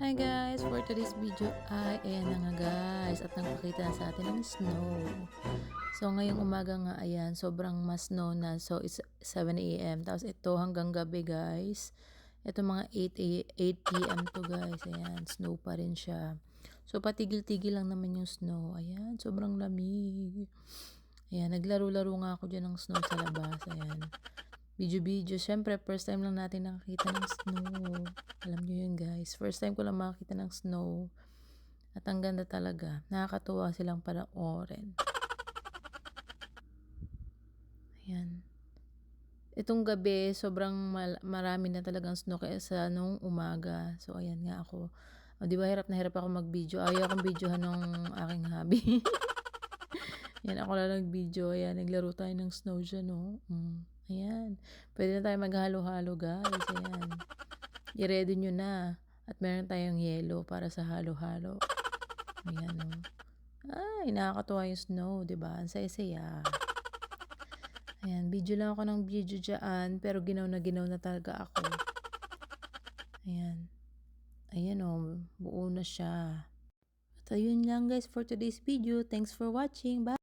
Hi guys! For today's video ay ayan na nga guys at nagpakita na sa atin ng snow. So ngayong umaga nga ayan sobrang mas snow na, so it's 7 AM tapos ito hanggang gabi guys. Ito mga 8 PM to guys, ayan snow pa rin siya. So patigil-tigil lang naman yung snow, ayan sobrang lamig. Ayan naglaro-laro nga ako dyan ng snow sa labas, ayan. Video. Siyempre, first time lang natin nakakita ng snow. Alam niyo yun guys. First time ko lang makakita ng snow. At ang ganda talaga. Nakakatuwa silang panoorin. Ayan. Itong gabi, sobrang marami na talagang snow kaysa nung umaga. So, ayan nga ako. O, di ba hirap na hirap ako mag-video. Ayaw akong videohan ng aking hobby. Yan, ako lang nag-video. Ayan, naglaro tayo ng snow dyan, no? Ayan. Pwede na tayo maghalo-halo, guys. Ayan. I-ready nyo na. At meron tayong yelo para sa halo-halo. Ayan, no? Ay, nakakatuwa yung snow, diba? Ang saya-saya. Ayan, video lang ako ng video dyan. Pero ginaw na talaga ako. Ayan. Ayan, oh. Buo na siya. At ayun lang, guys, for today's video. Thanks for watching. Bye!